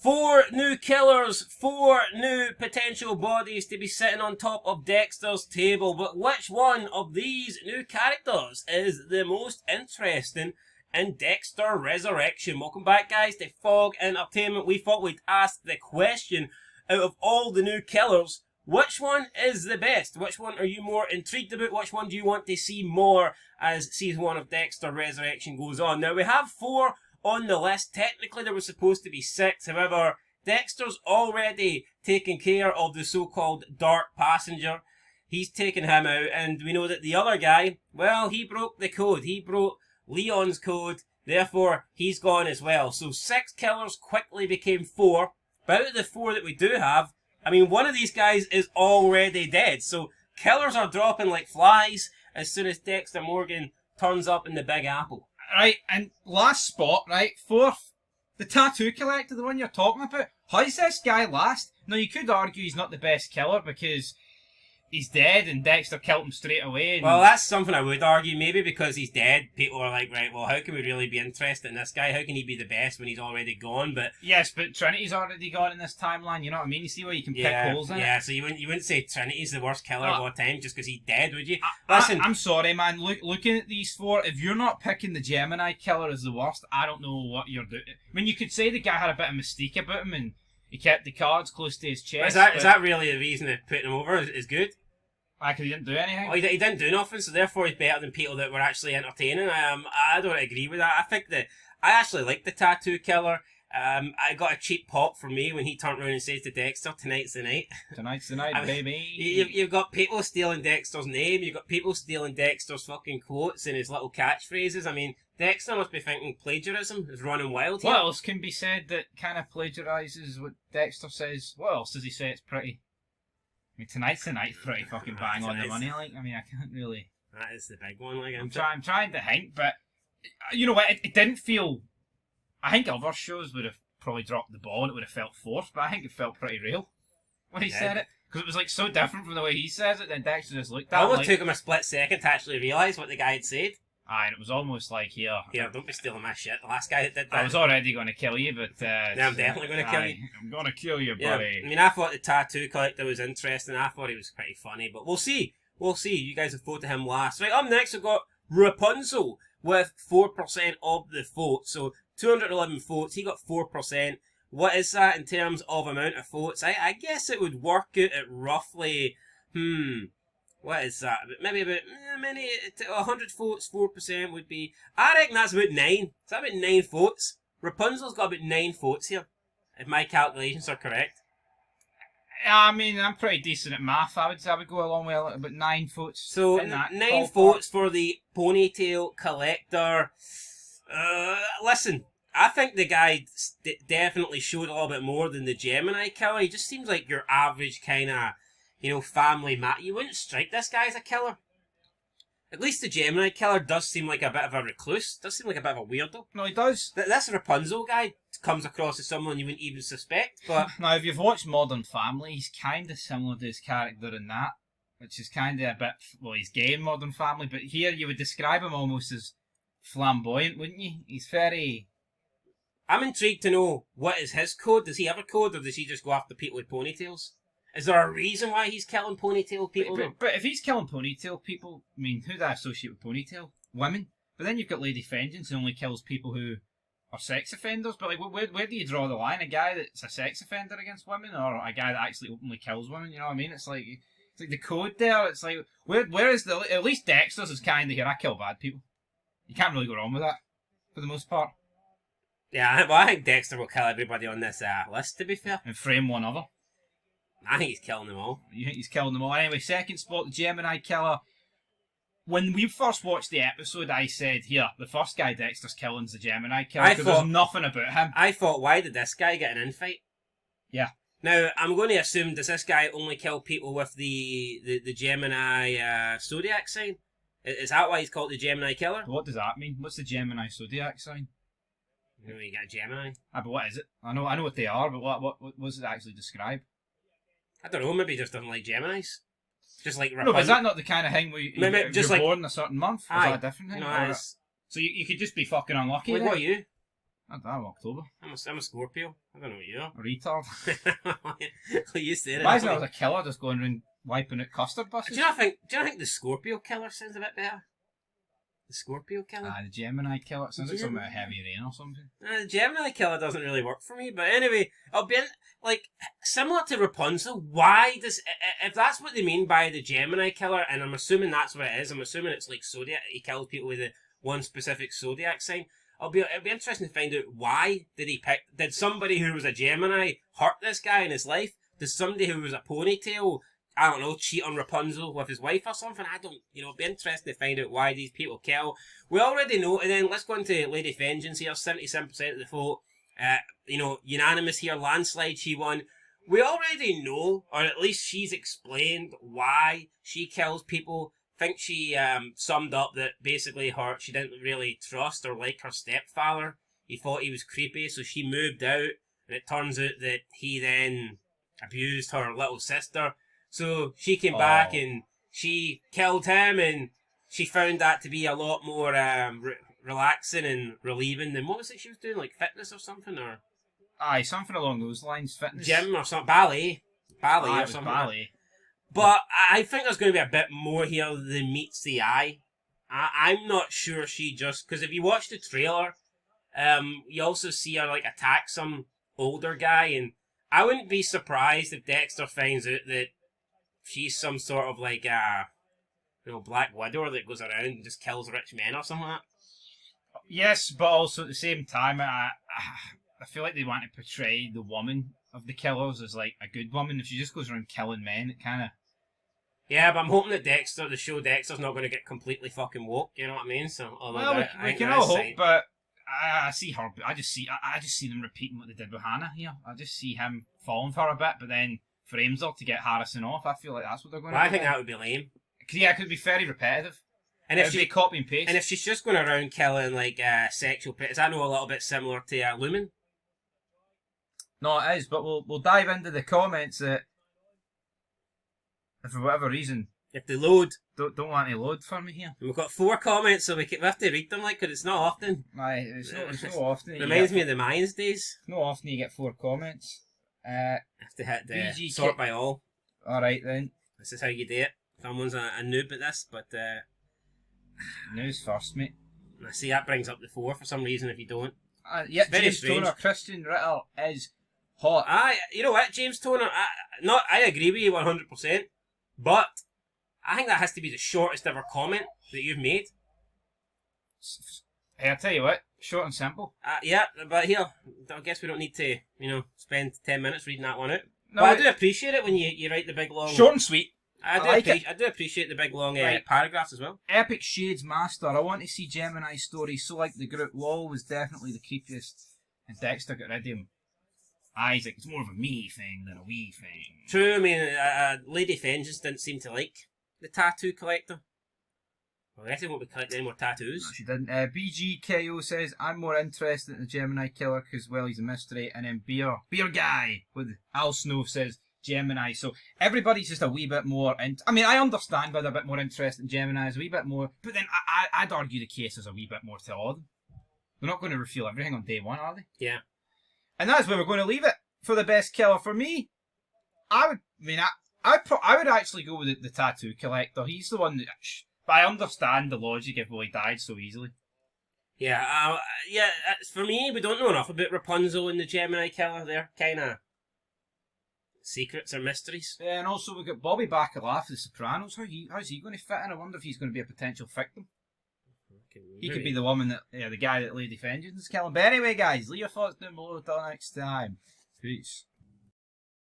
4 new killers, 4 new potential bodies to be sitting on top of Dexter's table. But which one of these new characters is the most interesting in Dexter Resurrection? Welcome back, guys, to Fog Entertainment. We thought we'd ask the question, out of all the new killers, which one is the best? Which one are you more intrigued about? Which one do you want to see more as Season 1 of Dexter Resurrection goes on? Now, we have 4 on the list. Technically, there was supposed to be 6. However, Dexter's already taken care of the so-called Dark Passenger. He's taken him out, and we know that the other guy, well, he broke the code. He broke Leon's code, therefore, he's gone as well. So 6 killers quickly became 4. But out of the 4 that we do have, I mean, one of these guys is already dead. So killers are dropping like flies as soon as Dexter Morgan turns up in the Big Apple. Right, and last spot, right, 4th, the Tattoo Collector, the one you're talking about. How's this guy last? Now, you could argue he's not the best killer because he's dead and Dexter killed him straight away. Well, that's something I would argue. Maybe because he's dead, people are like, right, well, how can we really be interested in this guy? How can he be the best when he's already gone? But yes, but Trinity's already gone in this timeline, you know what I mean? You see where you can pick holes in it? Yeah, so you wouldn't say Trinity's the worst killer of all time just because he's dead, would you? Listen, I'm sorry, man. Looking at these 4, if you're not picking the Gemini killer as the worst, I don't know what you're doing. I mean, you could say the guy had a bit of mystique about him and he kept the cards close to his chest. Is that really the reason that putting him over is good? Because he didn't do anything. Oh, he didn't do nothing, so therefore he's better than people that were actually entertaining. I don't agree with that. I think that I actually like the Tattoo Killer. I got a cheap pop from me when he turned around and says to Dexter, "Tonight's the night." Tonight's the night, baby. You've got people stealing Dexter's name. You've got people stealing Dexter's fucking quotes and his little catchphrases. I mean, Dexter must be thinking plagiarism is running wild here. What else can be said that kind of plagiarises what Dexter says? What else does he say? It's pretty. I mean, tonight's the night, pretty fucking bang on the money. Like, I mean, I can't really. That is the big one. Like, I'm trying to hint, but you know what? It didn't feel. I think other shows would have probably dropped the ball and it would have felt forced, but I think it felt pretty real when he said it because it was like so different from the way he says it. Then Dexter just looked at it. It almost like, took him a split second to actually realise what the guy had said. Aye, and it was almost like, here, don't be stealing my shit. The last guy that did that. I was already going to kill you, but now I'm definitely going to kill you. I'm going to kill you, buddy. I mean, I thought the Tattoo Collector was interesting. I thought he was pretty funny, but we'll see. We'll see. You guys have voted him last. Right, up next we've got Rapunzel with 4% of the vote. So 211 votes. He got 4%. What is that in terms of amount of votes? I guess it would work out at roughly, what is that? Maybe about 100 votes, 4% would be. I reckon that's about 9. Is that about 9 votes? Rapunzel's got about 9 votes here, if my calculations are correct. I mean, I'm pretty decent at math. I would go along with about 9 votes. So 9 votes for the Ponytail Collector. Listen, I think the guy definitely showed a little bit more than the Gemini Killer. He just seems like your average kind of, family man. You wouldn't strike this guy as a killer. At least the Gemini Killer does seem like a bit of a recluse. Does seem like a bit of a weirdo. No, he does. This Rapunzel guy comes across as someone you wouldn't even suspect. But now, if you've watched Modern Family, he's kind of similar to his character in that, which is kind of a bit. Well, he's gay in Modern Family, but here you would describe him almost as flamboyant, wouldn't you? He's very. I'm intrigued to know what is his code. Does he have a code, or does he just go after people with ponytails? Is there a reason why he's killing ponytail people? But if he's killing ponytail people, I mean, who do I associate with ponytail? Women. But then you've got Lady Vengeance, who only kills people who are sex offenders. But like, where do you draw the line? A guy that's a sex offender against women, or a guy that actually openly kills women? You know what I mean? It's like the code there. It's like where is the? At least Dexter's is kind of here. I kill bad people. You can't really go wrong with that, for the most part. Yeah, well, I think Dexter will kill everybody on this list, to be fair. And frame one other. I think he's killing them all. You think he's killing them all? Anyway, second spot, the Gemini Killer. When we first watched the episode, I said, here, the first guy Dexter's killing's the Gemini Killer, because there's nothing about him. I thought, why did this guy get an infight? Yeah. Now, I'm going to assume, does this guy only kill people with the Gemini Zodiac sign? Is that why he's called the Gemini Killer? What does that mean? What's the Gemini Zodiac sign? You got a Gemini. But what is it? I know what they are, but what does it actually describe? I don't know, maybe he just doesn't like Geminis. Just like No, but is that not the kind of thing where you're born in a certain month? Or is that a different thing? No, so you could just be fucking unlucky. What are you? I'm October. I'm a Scorpio. I don't know what you are. A retard. You said it. Imagine I was a killer just going around wiping out custard buses. Do you not think the Scorpio killer sounds a bit better? The Scorpio killer? The Gemini killer. It sounds like something about heavy rain or something. The Gemini killer doesn't really work for me, but anyway, I'll be like similar to Rapunzel. Why does if that's what they mean by the Gemini killer, and I'm assuming that's what it is. I'm assuming it's like zodiac. He kills people with the one specific zodiac sign. It'll be interesting to find out why did somebody who was a Gemini hurt this guy in his life? Did somebody who was a ponytail, I don't know, cheat on Rapunzel with his wife or something? I don't, it'd be interesting to find out why these people kill. We already know, and then let's go into Lady Vengeance here, 77% of the vote. Unanimous here, landslide, she won. We already know, or at least she's explained why she kills people. Think she summed up that basically she didn't really trust or like her stepfather. He thought he was creepy, so she moved out, and it turns out that he then abused her little sister. So she came back and she killed him, and she found that to be a lot more relaxing and relieving than what was it she was doing, like fitness or something, or aye, something along those lines, fitness, gym or something, ballet or something. Ballet. But I think there's going to be a bit more here than meets the eye. I'm not sure she just... Because if you watch the trailer, you also see her like attack some older guy, and I wouldn't be surprised if Dexter finds out that she's some sort of like Black Widow that goes around and just kills rich men or something like that. Yes, but also at the same time, I feel like they want to portray the woman of the killers as like a good woman. If she just goes around killing men, it kind of... Yeah, but I'm hoping that the show Dexter's not going to get completely fucking woke. You know what I mean? So, we can all hope. But I see her. I just see them repeating what they did with Hannah here. I just see him falling for her a bit, but then frames her to get Harrison off. I feel like that's what they're going to do. I think that would be lame. Yeah, it could be very repetitive. And if she copy and paste, and if she's just going around killing like sexual predators, I know a little bit similar to Lumen. No, it is. But we'll dive into the comments that. If for whatever reason, if they load, don't want to load for me here. We've got 4 comments, so we have to read them, like, because it's not often. Aye, it's not often. Reminds me of the Mayans days. Not often you get 4 comments. Have to hit the sort by all. Alright then. This is how you do it. Someone's a noob at this, but... News first, mate. I see that brings up the 4 for some reason if you don't. Yeah, James Toner, Christian Ritter is hot. Aye, you know what, James Toner, I agree with you 100%. But I think that has to be the shortest ever comment that you've made. Hey, I'll tell you what, short and simple. Yeah, but here, I guess we don't need to, spend 10 minutes reading that one out. No, but I do appreciate it when you write the big long... Short and sweet. I do appreciate the big long paragraphs as well. Epic Shades Master, I want to see Gemini stories, so like the group. Wall was definitely the creepiest, and Dexter got rid of him. Isaac, it's more of a me thing than a we thing. True, I mean, Lady Vengeance didn't seem to like the tattoo collector. Well, I guess he won't be collecting any more tattoos. No, she didn't. BGKO says, I'm more interested in the Gemini killer because, well, he's a mystery. And then Beer Guy with Al Snow says Gemini. So everybody's just a wee bit more... I understand why they're a bit more interested in Gemini, is a wee bit more... But then I'd argue the case is a wee bit more to all of them. They're not going to reveal everything on day one, are they? Yeah. And that's where we're going to leave it for the best killer. For me, I would actually go with the tattoo collector. He's the one that... But I understand the logic if he died so easily. Yeah, for me, we don't know enough about Rapunzel and the Gemini killer. They're kind of secrets or mysteries. Yeah, and also we've got Bobby Bacala for The Sopranos. How's he going to fit in? I wonder if he's going to be a potential victim. He could be the woman the guy that Lady Vengeance is killing. But anyway, guys, leave your thoughts down below. Until next time. Peace.